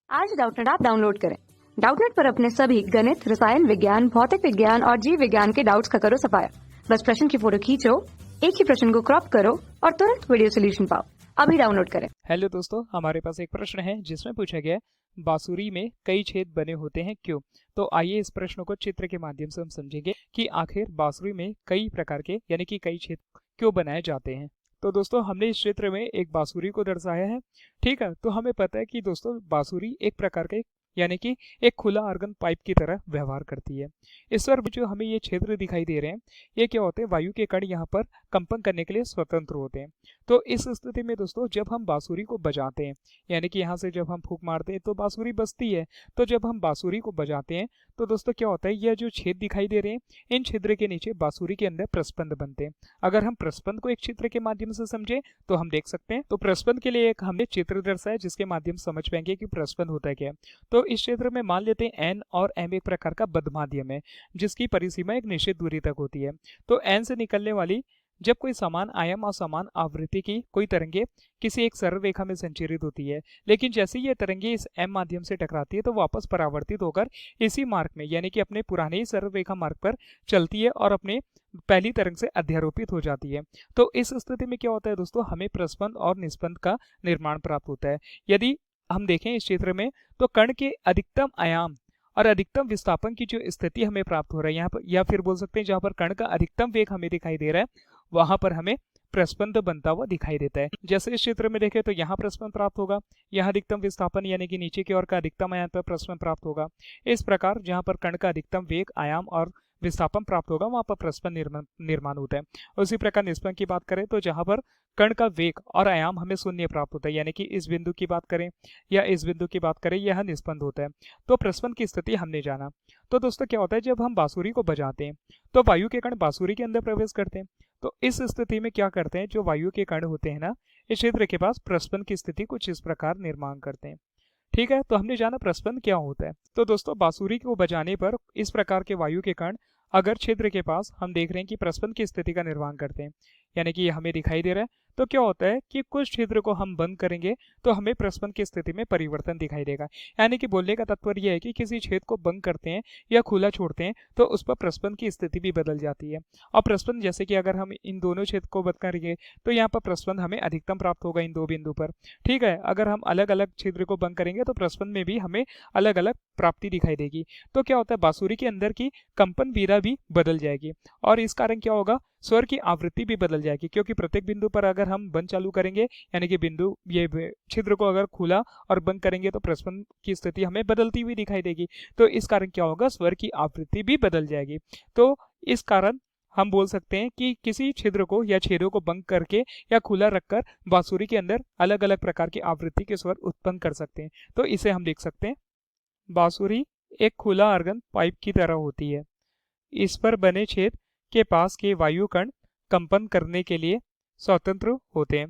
आज Doubtnut app download करें। Doubtnut पर अपने सभी गणित, रसायन विज्ञान, भौतिक विज्ञान और जीव विज्ञान के डाउट्स का करो सफाया। बस प्रश्न की फोटो खींचो, एक ही प्रश्न को क्रॉप करो और तुरंत वीडियो सोल्यूशन पाओ। अभी डाउनलोड करें। हेलो दोस्तों, हमारे पास एक प्रश्न है जिसमें पूछा गया है बांसुरी में कई छेद बने होते हैं क्यों। तो आइए इस प्रश्न को चित्र के माध्यम से हम समझेंगे कि आखिर बांसुरी में कई प्रकार के यानी कि कई छेद क्यों बनाए जाते हैं। तो दोस्तों, हमने इस चित्र में एक बांसुरी को दर्शाया है। ठीक है, तो हमें पता है कि दोस्तों बांसुरी एक प्रकार का यानी कि एक खुला आर्गन पाइप की तरह व्यवहार करती है। इस पर जो हमें ये क्षेत्र दिखाई दे रहे हैं, ये क्या होते हैं, वायु के कण यहाँ पर कंपन करने के लिए स्वतंत्र होते हैं। तो इस स्थिति में दोस्तों जब हम बांसुरी को बजाते हैं, यानी कि यहाँ से जब हम फूंक मारते हैं तो बांसुरी बजती है। तो जब हम बांसुरी को बजाते हैं तो दोस्तों क्या होता है, यह जो छेद दिखाई दे रहे हैं, इन छिद्र के नीचे बांसुरी के अंदर प्रस्पंद बनते हैं। अगर हम प्रस्पंद को एक चित्र के माध्यम से समझे तो हम देख सकते हैं। तो प्रस्पंद के लिए एक हमने चित्र दर्शाया जिसके माध्यम से समझ पाएंगे कि प्रस्पंद होता है क्या। तो इस क्षेत्र में मान लेते हैं एन और एम एक प्रकार का बद्ध माध्यम है जिसकी परिसीमा एक निश्चित दूरी तक होती है। तो एन से निकलने वाली जब कोई समान आयाम और समान आवृत्ति की कोई तरंगे किसी एक सरल रेखा में संचरित होती है, लेकिन जैसे ये तरंगे इस एम माध्यम से टकराती है तो वापस परावर्तित होकर इसी मार्ग में यानी कि अपने पुराने ही सरल रेखा मार्ग पर चलती है और अपने पहली तरंग से अध्यारोपित हो जाती है। तो इस स्थिति में क्या होता है दोस्तों, हमें प्रस्पंद और निस्पंद का निर्माण प्राप्त होता है। यदि हम देखें इस क्षेत्र में तो कण के अधिकतम आयाम और अधिकतम विस्थापन की जो स्थिति हमें प्राप्त हो रहा है यहाँ पर, या फिर बोल सकते हैं जहां पर कण का अधिकतम वेग हमें दिखाई दे रहा है वहां पर हमें प्रस्पंद बनता हुआ दिखाई देता है। जैसे इस क्षेत्र में देखें तो यहाँ प्रस्पंद प्राप्त होगा, यहाँ अधिकतम विस्थापन यानी कि नीचे की ओर का अधिकतम आयाम पर प्रस्पंद प्राप्त होगा। इस प्रकार जहाँ पर कण का अधिकतम वेग, आयाम और विस्थापन प्राप्त होगा वहां पर प्रस्पंद निर्माण होता है। उसी प्रकार निस्पंद की बात करें तो जहां पर कण का वेग और आयाम हमें शून्य प्राप्त होता है, यानी कि इस बिंदु की बात करें या इस बिंदु की बात करें, यह निस्पंद होता है। तो प्रस्पंद की स्थिति हमने जाना। तो दोस्तों क्या होता है, जब हम बांसुरी को बजाते हैं तो वायु के कण बांसुरी के अंदर प्रवेश करते हैं। तो इस स्थिति में क्या करते हैं, जो वायु के कण होते हैं ना, इस क्षेत्र के पास प्रस्पंद की स्थिति कुछ इस प्रकार निर्माण करते हैं। ठीक है, तो हमने जाना प्रस्पंद क्या होता है। तो दोस्तों बांसुरी को बजाने पर इस प्रकार के वायु के कण अगर क्षेत्र के पास हम देख रहे हैं कि प्रस्पंद की स्थिति का निर्माण करते हैं, यानी कि ये हमें दिखाई दे रहा है, तो क्या होता है कि कुछ क्षेत्र को हम बंद करेंगे तो हमें प्रस्पंद की स्थिति में परिवर्तन दिखाई देगा। यानी कि बोलने का तात्पर्य यह है कि किसी छेद को बंद करते हैं या खुला छोड़ते हैं तो उस पर प्रस्पंद की स्थिति भी बदल जाती है। और प्रस्पंद जैसे कि अगर हम इन दोनों छेद को बंद करेंगे तो यहाँ पर प्रस्पंद हमें अधिकतम प्राप्त होगा इन दो बिंदु पर। ठीक है, अगर हम अलग अलग छिद्र को बंद करेंगे तो प्रस्पंद में भी हमें अलग अलग प्राप्ति दिखाई देगी। तो क्या होता है, बांसुरी के अंदर की कंपन वीरा भी बदल जाएगी और इस कारण क्या होगा, स्वर की आवृत्ति भी बदल जाएगी, क्योंकि प्रत्येक बिंदु पर अगर हम बंद चालू करेंगे यानी कि बिंदु ये छिद्र को अगर खुला और बंद करेंगे तो प्रस्पंद की स्थिति हमें बदलती हुई दिखाई देगी। तो इस कारण क्या होगा, स्वर की आवृत्ति भी बदल जाएगी। तो इस कारण हम बोल सकते हैं कि किसी छिद्र को या छेदों को बंद करके या खुला रखकर बांसुरी के अंदर अलग अलग प्रकार की आवृत्ति के स्वर उत्पन्न कर सकते हैं। तो इसे हम देख सकते हैं, बांसुरी एक खुला आर्गन पाइप की तरह होती है। इस पर बने छेद के पास के वायु कण कंपन करने के लिए स्वतंत्र होते हैं।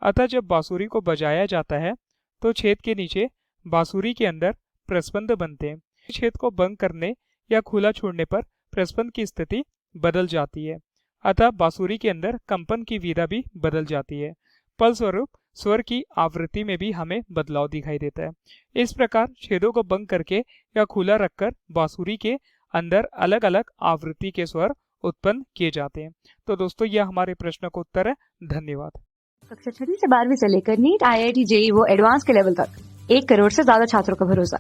अतः जब बांसुरी को बजाया जाता है तो छेद के नीचे बांसुरी के अंदर प्रस्पंद बनते हैं। छेद को बंद करने या खुला छोड़ने पर प्रस्पंद की स्थिति बदल जाती है, अतः बांसुरी के अंदर कंपन की विधा भी बदल जाती है। फलस्वरूप स्वर की आवृत्ति में भी हमें बदलाव दिखाई देता है। इस प्रकार छेदों को बंद करके या खुला रखकर बांसुरी के अंदर अलग अलग आवृत्ति के स्वर उत्पन्न किए जाते हैं। तो दोस्तों यह हमारे प्रश्न का उत्तर है। धन्यवाद। कक्षा 6 से 12वीं से लेकर नीट, IIT, JEE वो एडवांस के लेवल तक 1 करोड़ से ज्यादा छात्रों का भरोसा।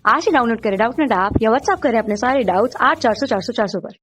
आज ही डाउनलोड करें डाउटनेट ऐप या व्हाट्सएप करें अपने सारे डाउट्स 8400 400 400 पर।